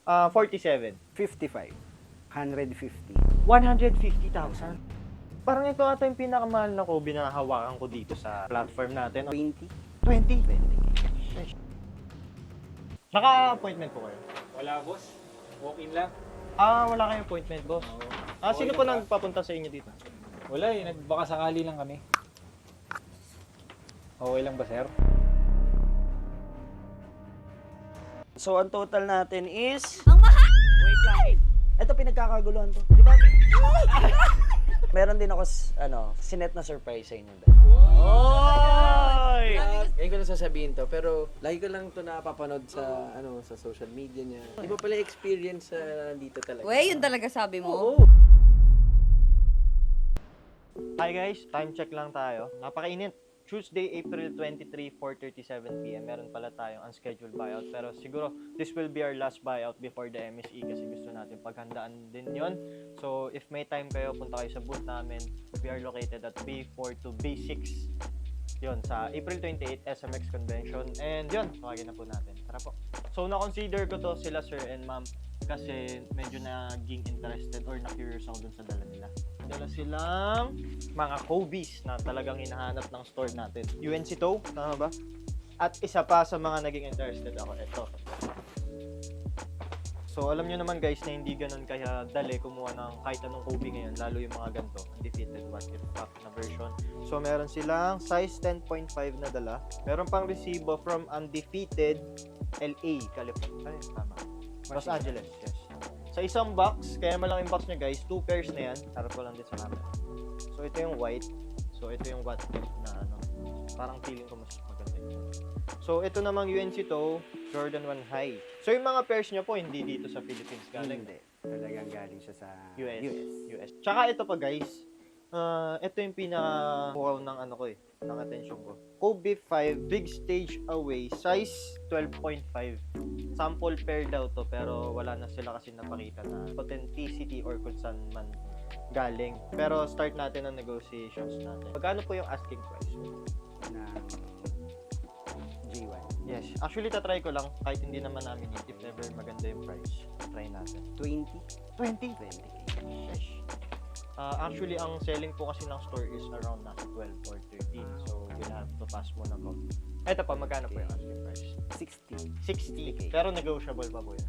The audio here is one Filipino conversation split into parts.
47. 55. 150. 150,000. Parang ito ata yung pinakamahal na Kobe na hawakan ko dito sa platform natin. 20. 20. 20. Naka-appointment po kayo? Wala, boss. Walk-in lang. Wala kayong appointment, boss. Sino po nagpapunta sa inyo dito? Wala eh. Baka sakali lang kami. Okay lang ba, sir? So, ang total natin is... Ang mahal! Wait lang. Ito, pinagkakaguluhan to. Di ba? Meron din ako, sinet na surprise sa inyo. Oy! Ngayon ko lang sasabihin to, pero lagi ko lang to napapanood sa sa social media niya. Iba pala yung experience sa nandito talaga. Wey, yun talaga sabi mo. Oo. Hi guys, time check lang tayo. Napakainit. Tuesday, April 23, 4:37 PM. Meron pala tayong unscheduled buyout. Pero siguro, this will be our last buyout before the MSE kasi gusto natin paghandaan din yon. So, if may time kayo, punta kayo sa booth namin. We are located at B4 to B6. Yun, sa April 28, SMX Convention. And yun, tawagin na po natin. Tara po. So, na-consider ko to sila sir and ma'am kasi medyo naging interested or na-curious ako dun sa dala nila. Dala silang mga Kobe's na talagang hinahanap ng store natin. UNC to, tama ba? At isa pa sa mga naging interested ako, ito. So, alam nyo naman guys na hindi ganun kaya dali kumuha ng kahit anong Kobe ngayon, lalo yung mga ganito, undefeated, what if pack na version. So, meron silang size 10.5 na dala. Meron pang resibo from undefeated LA, California. Ay, tama. Los Angeles, yes. Sa isang box, kaya malaking box nyo guys, 2 pairs na yan. Harap ko lang din sa camera. So, ito yung white. So, ito yung what if na parang feeling ko mas maganda yun. So, ito namang UNC to, Jordan 1 High. So, yung mga pairs nyo po, hindi dito sa Philippines galing. Hindi. Talagang galing siya sa US. Tsaka ito pa guys, ito yung pinaka-wow ng ng attention ko. Kobe 5 Big Stage Away, size 12.5. Sample pair daw to, pero wala na sila kasi napakita na authenticity or kung saan man galing. Pero start natin ang negotiations natin. Magkano po yung asking price? ng G1. Yes. Actually, tatry ko lang. Kahit hindi naman namin if ever maganda yung price. Try natin. 20. 20? 20K. Yes. Actually, ang selling po kasi ng store is around nasa 12 or 13. So, we'll have to pass muna po. Ito pa, magkano po yung asking price? 60. 60. Pero negotiable pa po yun.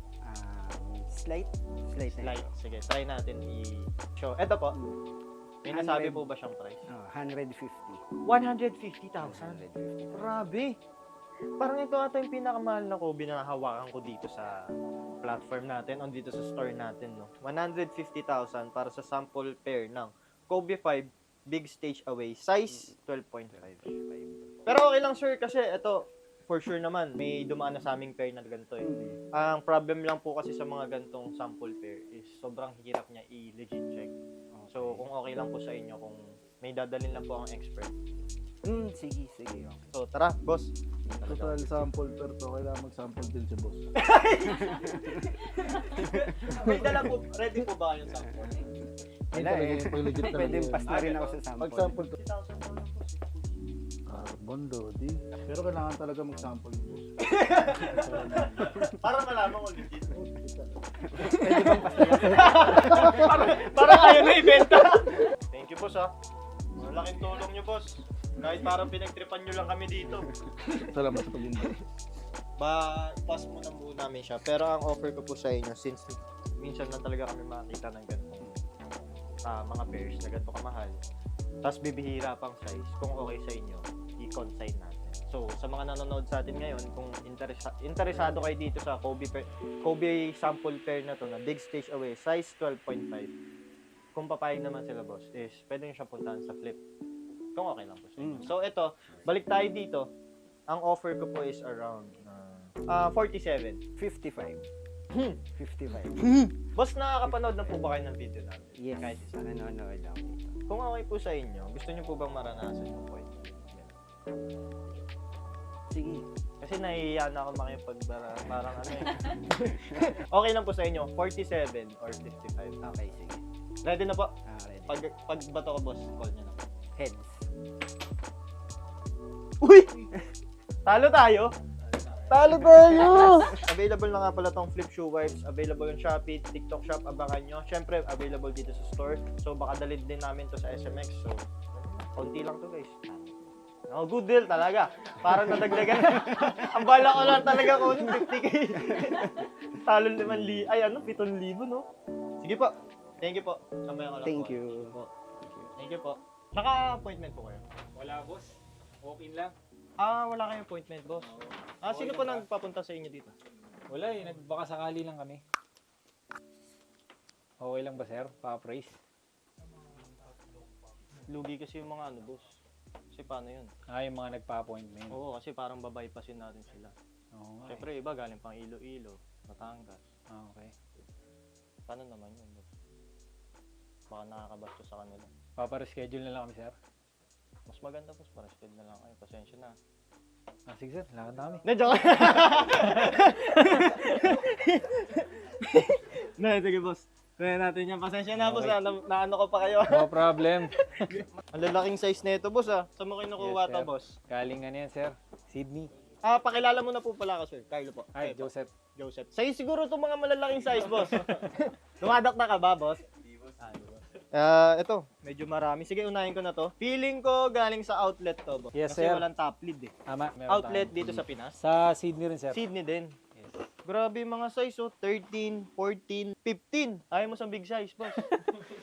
Slight na Slight. ito. Sige, try natin i-show. Ito po. May nasabi po ba siyang price? 150. 150,000. Grabe. Parang ito ata yung pinakamahal na Kobe na hawakan ko dito sa platform natin o dito sa store natin, no. 150,000 para sa sample pair ng Kobe 5 Big Stage Away, size 12.5. Pero okay lang sir kasi ito for sure naman may dumaan na sa aming pair na ganito eh. Ang problem lang po kasi sa mga gantong sample pair is sobrang hirap niya i-legit check. So kung okay lang po sa inyo kung may dadalhin lang po ang expert. Sige. Okay. So tara, boss. Total sample pero to, kailangan mag-sample din si boss. May dala po, ready po ba yung sample? Wala eh. Pag-legit talaga Pwede yan. pass na rin ako sa sample. Mag-sample to. 3,000 po lang po. Bondo, di. Pero kailangan talaga mag-sample yung boss. Para malaman ko legit. Pwede bang pass na rin? Parang ayaw na ibenta. Thank you, boss, ha. Malaking tulong nyo, boss. Kahit parang pinagtripan nyo lang kami dito. Salamat sa pag-invite. Pass mo na muna namin siya. Pero ang offer ko po sa inyo, since minsan lang talaga kami makakita ng ganitong mga pairs na ganito kamahal, tapos bibihira pang size, kung okay sa inyo, i-consign natin. So, sa mga nanonood sa atin ngayon, kung interesado kayo dito sa Kobe sample pair na to na Big Stage Away, size 12.5, kung papayag naman sila, boss, is pwede nyo siyang puntahan sa Flip. Kung okay lang po sa inyo. So, ito, balik tayo dito. Ang offer ko po is around 47. 55. 55. Boss, nakakapanood na po ba kayo ng video namin? Yes. Kahit isa. Nanonood ako dito. Kung okay po sa inyo, gusto nyo po bang maranasan yung point? Sige. Kasi nahihiya na ako makipag parang Okay lang po sa inyo, 47 or 55. Okay, sige. Ready na po? Ready. Pag bato ko, boss, call nyo na po. Heads. Uy! Talo tayo? Talo tayo! Available na nga pala tong flip shoe wipes. Available yung Shopee, TikTok Shop, abangan nyo. Siyempre, available dito sa store. So, baka dalhin din namin to sa SMX. So, konti lang to guys. Oh, good deal talaga. Parang nadagdagan. Ang bala ko lang talaga ko 50k. Talo 7,000, no? Sige po. Thank you po. Samayan ko lang Thank po. you. Thank you po. Naka-appointment po kayo? Wala, boss. Walk-in lang. Wala kayong appointment, boss. Sino po nagpapunta sa inyo dito? Wala eh, nagbaka sakali lang kami. Okay lang ba, sir? Pa-praise? Lugi kasi yung mga boss. Kasi paano yun? Yung mga nagpa-appointment. Oo, kasi parang babypassin natin sila. Oo nga eh. Siyempre, iba galing pang Iloilo, Batangas. Okay. Paano naman yun, boss? Baka nakakabasto sa kanila. Papa-reschedule na lang kami, sir. Mas maganda, boss, para schedule na lang kayo. Pasensya na. Sige, sir. Lakad na kami. Na, joke. Sige, boss. Kaya natin yan. Pasensya na, boss. Naano ko pa kayo. No problem. Ang lalaking size nito, boss, Saan mo kayo nakuha Yes, to, sir. boss? Galing ano yan, sir? Sydney. Pakilala mo na po pala ako, sir. Carlo po. Ay, Okay po. Joseph. Joseph. Sa'yo siguro itong mga malalaking size, boss. Dumadak na ka ba, boss? Hindi, boss. Ito, medyo marami. Sige, unahin ko na to. Feeling ko galing sa outlet to, boss. Yes, Kasi sir. walang top lead eh. Tama. meron Outlet tayong- dito sa Pinas. Sa Sydney rin, sir. Sydney din. Yes. Grabe yung mga size, 13, 14, 15. Ayaw mo sa big size, boss.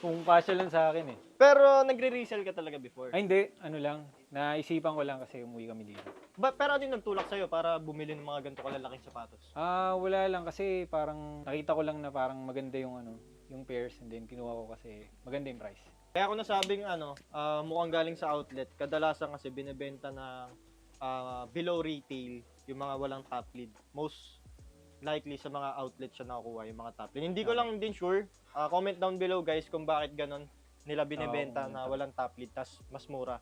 Kung pasya lang sa akin eh. Pero nagre-resell ka talaga before. Ay, hindi. Ano lang. Naisipan ko lang kasi umuwi kami dito. Pero ano yung nagtulak sa'yo para bumili ng mga ganito kalalaking sapatos? Wala lang kasi parang nakita ko lang na parang maganda yung yung pairs and then kinuha ko kasi maganda yung price. Kaya ako nasabing mukhang galing sa outlet, kadalasan kasi binebenta ng below retail yung mga walang top lid. Most likely sa mga outlet siya nakukuha yung mga top lid. Hindi ko lang din sure. Comment down below guys kung bakit ganon nila binebenta na walang top lid tas mas mura.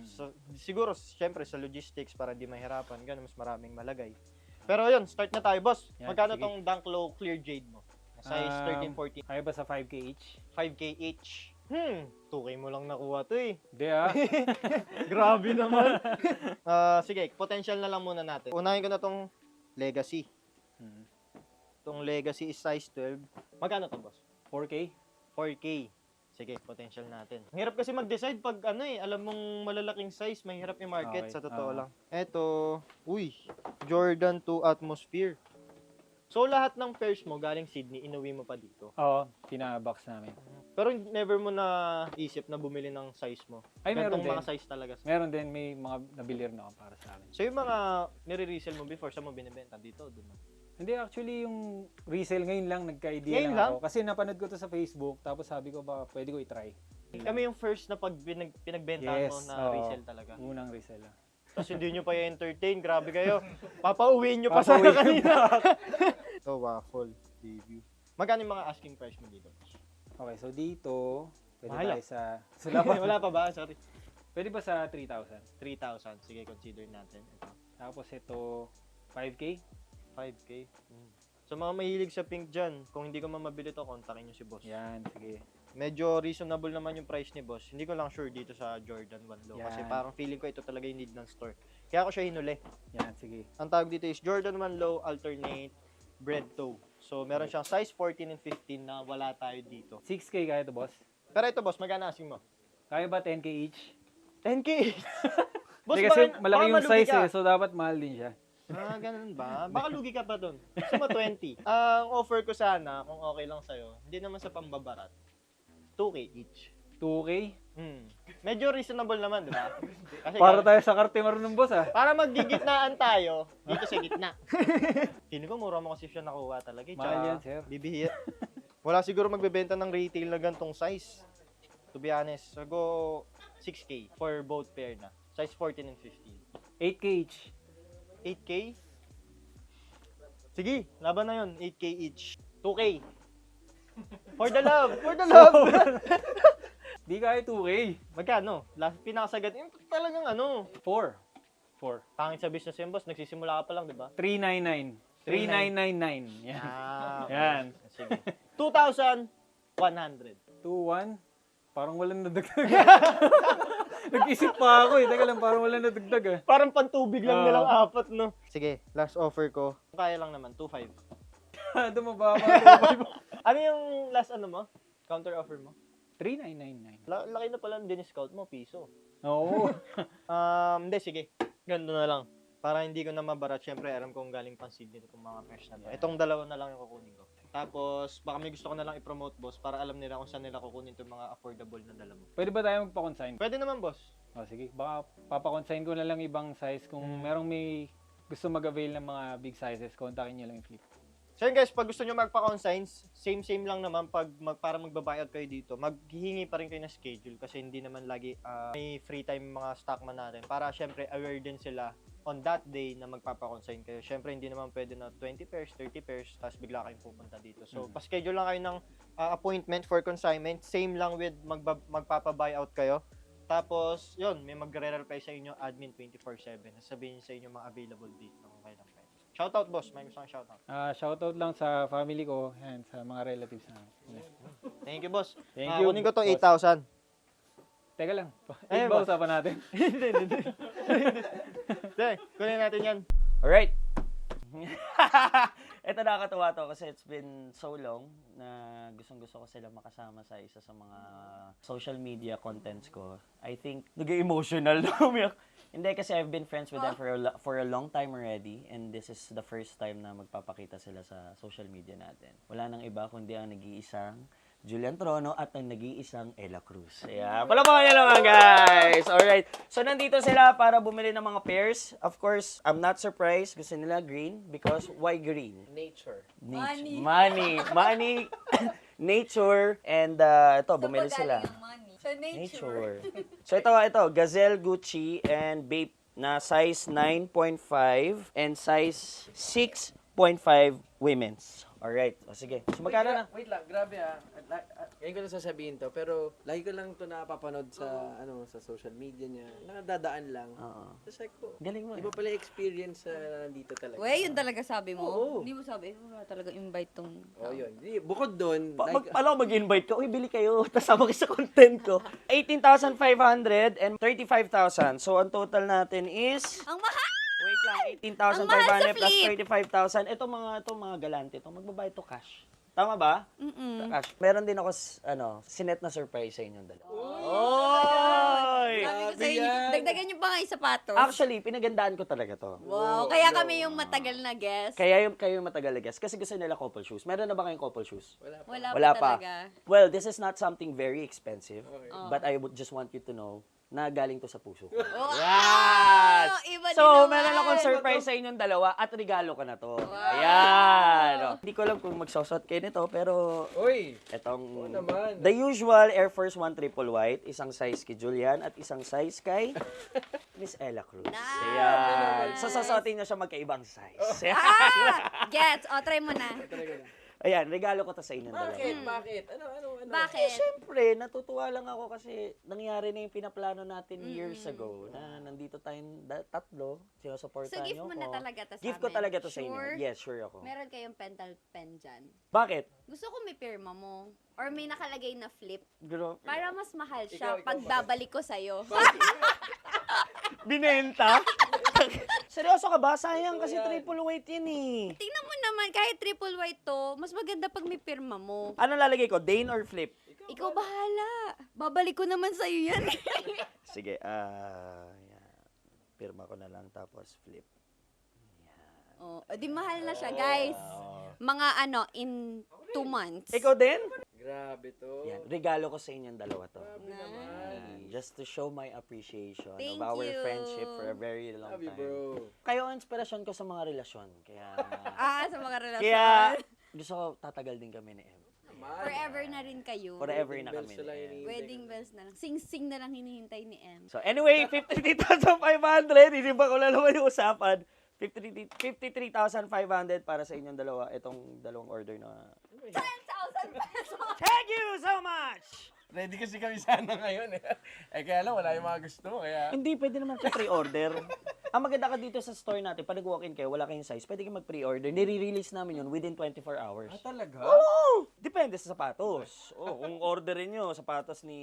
So, siguro syempre sa logistics para di mahirapan, ganun mas maraming malagay. Pero yun, start na tayo, boss. Yan, Magkano sige. tong Dunk Low Clear Jade mo? Size 13, 14, Kaya ba sa 5K each? 5K each. 2K mo lang nakuha to eh. Hindi Grabe naman. Sige, potential na lang muna natin. Unahin ko na tong Legacy. Tong Legacy is size 12. Magkano to, boss? 4K? 4K. Sige, potential natin. Ang hirap kasi mag-decide pag alam mong malalaking size, mahirap yung market Okay, sa totoo lang. Eto, Jordan 2 Atmosphere. So lahat ng pairs mo galing Sydney, inuwi mo pa dito. Oo, pinabox namin. Pero never mo na isip na bumili ng size mo. Ay, meron Gantong din. mga size talaga. Meron din, may mga nabili rin ako para sa amin. So yung mga nire-resell mo before, saan mo binibenta? Dito o doon? Hindi, actually, yung resale ngayon lang, nagka-idea Ngayon lang lang? ako. Kasi napanood ko to sa Facebook, tapos sabi ko baka pwede ko i-try. Kami yung first na pag pinagbentahan mo Yes, na oo. resell talaga. Unang resale lang. Tapos hindi nyo pa i-entertain, grabe kayo. Papauwiin nyo pa sana kanina. Ito, waffle review. Magkano yung mga asking price mo dito? Okay, so dito, pwede Mahal tayo sa... Wala pa. Wala pa ba? Sorry. Pwede ba sa 3,000? 3,000. Sige, consider natin. Ito. Tapos ito, 5K? 5K. So mga mahilig sa pink dyan, kung hindi ko mabili to, kontakin nyo si boss. Yan, sige. Medyo reasonable naman yung price ni boss. Hindi ko lang sure dito sa Jordan 1 Low. Kasi Yan. parang feeling ko ito talaga yung need ng store. Kaya ako siya hinuli. Yan, sige. Ang tawag dito is Jordan 1 Low Alternate Bread Toe. So meron siyang size 14 and 15 na wala tayo dito. 6K kaya to, boss? Pero ito boss, magkano asking mo? Kaya ba 10K each? 10K! Boss, Hindi, kasi baka malaki yung malugi size ka. so dapat mahal din siya. Ganun ba? Baka lugi ka pa doon. Gusto mo 20. Ang offer ko sana, kung okay lang sa'yo, hindi naman sa pambabarat. 2K each. 2K? Medyo reasonable naman, di ba? Kasi Para tayo sa Cartimar ng boss, para magigitnaan tayo dito sa gitna. Feeling ko mura mo kasi siya nakuha talaga. Mahal yan, sir. Bibihit. Wala siguro magbebenta ng retail na gantong size. To be honest. So go 6K for both pair na. Size 14 and 15. 8K each. 8K? Sige, laban na yun. 8K each. 2K. For the love! For the love! Di kaya 2K. Magkano? Pinakasagad. Talagang 4. pangit sa business yung boss. Nagsisimula ka pa lang, di ba? 399. 3999. Yan. Okay. Yan. Sige. 2,100. 2-1. Parang walang nadagdag. Nag-isip pa ako eh. Teka lang, parang wala nadagdag ah. Parang pantubig lang Oo. nilang apat, no? Sige, last offer ko. Kaya lang naman, 2.5. Dumababa. Ano yung last ano mo? Counter offer mo? 3,999. Laki na pala ng diniscount mo, piso. Oo. Hindi, sige. Ganito na lang. Para hindi ko na mabarat, syempre alam kong galing pang Sydney itong mga pairs na to. Itong dalawa na lang yung kukunin ko. Tapos, baka may gusto ko na lang i-promote, boss, para alam nila kung saan nila kukunin itong mga affordable na dala mo. Pwede ba tayo magpa-consign? Pwede naman, boss. Oh, sige, baka papakonsign ko na lang ibang size. Kung merong may gusto mag-avail ng mga big sizes, kontakin nyo lang yung Flip. So yun guys, pag gusto nyo magpa-consigns, same lang naman para magbabayad kayo dito. Maghihingi pa rin kayo ng schedule kasi hindi naman lagi may free time mga stockman natin. Para syempre aware din sila on that day na magpapa-consign kayo. Syempre hindi naman pwede na 20 pairs, 30 pairs, tapos bigla kayong pupunta dito. So pa-schedule lang kayo ng appointment for consignment. Same lang with magpapa-buyout kayo. Tapos yun, may magre-reply sa inyo admin 24/7. Sabihin sa inyo mga available date na kung kailan kayo. Shoutout, boss. May gusto kang shoutout. Shoutout lang sa family ko and sa mga relatives na. Thank you, boss. Thank you, Kunin ko to boss. 8,000. Teka lang. Ayun, Ba boss. usapan natin? Hindi, kunin natin yan. Alright. Ito nakakatuwa to kasi it's been so long na gustong-gusto ko sila makasama sa isa sa mga social media contents ko. I think, nag-emotional na umiyak. Hindi kasi I've been friends with them for a long time already and this is the first time na magpapakita sila sa social media natin. Wala nang iba kundi ang nag-iisang Julian Trono at ang nag-iisang Ella Cruz. Ayan. Palapakan niyo naman, guys! Alright. So, nandito sila para bumili ng mga pairs. Of course, I'm not surprised. Gusto nila green because why green? Nature. Money. Nature. And ito, bumili sila. Sa nature. So, ito, Gazelle, Gucci, and Bape na size 9.5 and size 6.5 women's. Alright. O, sige. So, magkano na? Wait lang, grabe ngayon ko lang sasabihin to, pero lagi ko lang to napapanood sa sa social media niya. Nakadadaan lang. Oo. Tapos like ko, Galing mo. iba pala yung experience nandito talaga. Yun talaga sabi mo? Oo. Hindi mo sabi, wala talaga invite tong Oh, yun. Bukod doon, Alam mo, mag-invite ka, uy, bili kayo. Tasama kayo sa content ko. 18,500 and 35,000. So, ang total natin is... Ang mahal! Wait lang, Ang mahal 18,500 sa plus flip. 35,000. Itong mga galante, magbabayad to cash. Tama ba? Cash. Meron din ako, sinet na surprise sa inyong dalawa. Oy! Sabi ko sa inyo, dagdagan niyo pa nga yung sapatos. Actually, pinagandaan ko talaga to. Wow, kaya kami yung matagal na guest. Kaya kayo yung matagal na guess. Kasi gusto nila couple shoes. Meron na ba kayong couple shoes? Wala Wala pa pa. talaga. Well, this is not something very expensive. But I would just want you to know na galing to sa puso ko. Yes! Iba din So, naman. meron akong surprise sa inyong dalawa at regalo ko na to. Ayan! Oh. Hindi ko alam kung magsosot kayo nito, pero Uy! etong naman. the usual Air Force 1 triple white, isang size kay Julian at isang size kay Miss Ella Cruz. Ayan. So, sasotin niya siya magkaibang size. Gets. Try mo na. Ayan, regalo ko to sa inyong dalawa. Bakit? Ano? Bakit? Siyempre, natutuwa lang ako kasi nangyari na yung pinaplano natin years ago na nandito tayong tatlo, sinusuportahan So, gift niyo mo ko. na talaga to sa Gift ko amin? talaga to sa inyo. Sure? Yes, sure ako. Meron kayong pentel pen dyan. Bakit? Gusto ko may pirma mo. Or may nakalagay na flip. Bro, Para mas mahal siya Ikaw, pag babalik ko sa'yo. binenta? Seryoso ka ba? Sayang kasi triple weight yan eh. Tingnan mo naman, kahit triple white to, mas maganda pag may pirma mo. Ano lalagay ko? Dane or flip? Ikaw bahala. Babalik ko naman sa'yo yan. Sige, yan. Pirma ko na lang tapos flip. Di mahal na siya, guys. Mga in 2 months. Ikaw din? Grabe to. Yan, regalo ko sa inyong dalawa to. Nice. Just to show my appreciation Thank of our you. friendship for a very long Love you, time. bro. Kayo ang inspirasyon ko sa mga relasyon. Kaya, Sa mga relasyon. kaya gusto ko tatagal din kami ni Em. Forever na rin kayo. Forever na kami Bells na lang ni Em. hinihintay Wedding bells na lang. Sing-sing na lang hinihintay ni M. So anyway, 53,500. Hindi ba ko na naman yung usapan? 53,500 para sa inyong dalawa. Itong dalawang order na... 10,000 pesos! Thank you so much! Ready kasi kami sana ngayon eh. Kaya lang, wala yung mga gusto. Kaya... Hindi, pwede naman siya pre-order. Ang maganda ka dito sa store natin, pag nag-walk-in kayo, wala kayong size, pwede kayo mag-pre-order. Nire-release namin yun within 24 hours. talaga? Oo! Depende sa sapatos. Kung orderin nyo, sapatos ni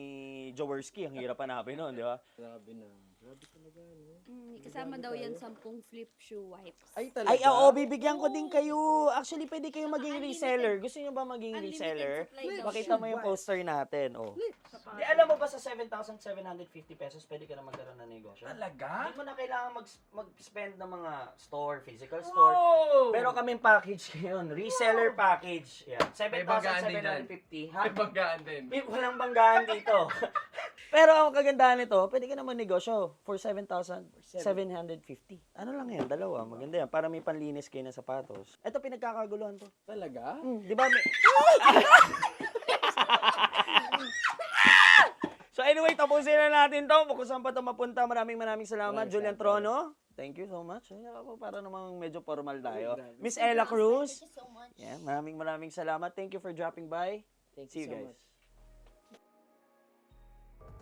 Jaworski, ang hirap hanapin nun, di ba? Grabe na. Grabe talaga, no? Kasama daw yan 10 flip shoe wipes. Ay, talaga? Ay, oo, bibigyan ko din kayo. Actually, pwede kayo maging reseller. Gusto nyo ba maging Unlimited reseller? supply daw. Makita mo yung poster natin. Oh. Di, alam mo ba sa 7,750 pesos, pwede ka na magkaroon ng negosyo? Talaga? Hindi mo na kailangan mag-spend ng mga store, physical store. Oh! Pero kaming package ngayon, reseller package. Yan, May banggaan din dyan. 7,750. Ha? May banggaan din. Walang banggaan dito. Pero ang kagandahan nito, pwede ka naman negosyo for 7,750. Ano lang yan, dalawa. Maganda yan. Para may panlinis kayo ng sapatos. Ito, pinagkakaguluhan to. Talaga? Di ba? So anyway, tapusin na natin to. Kung saan pa ito mapunta, maraming salamat. Julian Trono, thank you so much. Ay, ako, para namang medyo formal tayo. Miss Ella Cruz, Thank you so much. yeah, maraming salamat. Thank you for dropping by. See you guys.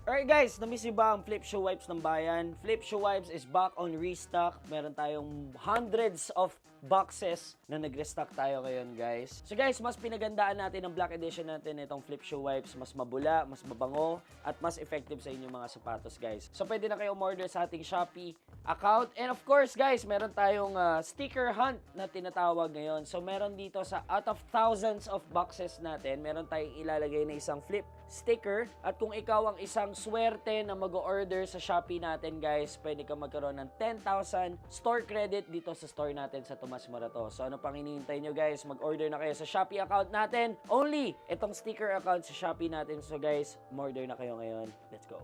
Alright guys, na-miss niyo ba ang Flip Shoe Wipes ng bayan? Flip Shoe Wipes is back on restock. Meron tayong hundreds of boxes na nag-restock tayo ngayon guys. So guys, mas pinagandaan natin ang Black Edition natin itong Flip Shoe Wipes. Mas mabula, mas mabango, at mas effective sa inyong mga sapatos guys. So pwede na kayo umorder sa ating Shopee account. And of course guys, meron tayong sticker hunt na tinatawag ngayon. So meron dito sa out of thousands of boxes natin, meron tayong ilalagay na isang flip sticker. At kung ikaw ang isang swerte na mag-order sa Shopee natin guys, pwede ka magkaroon ng 10,000 store credit dito sa store natin sa Tomas Morato. So ano pang hinihintay nyo guys, mag-order na kayo sa Shopee account natin. Only itong sticker account sa Shopee natin. So guys, order na kayo ngayon. Let's go.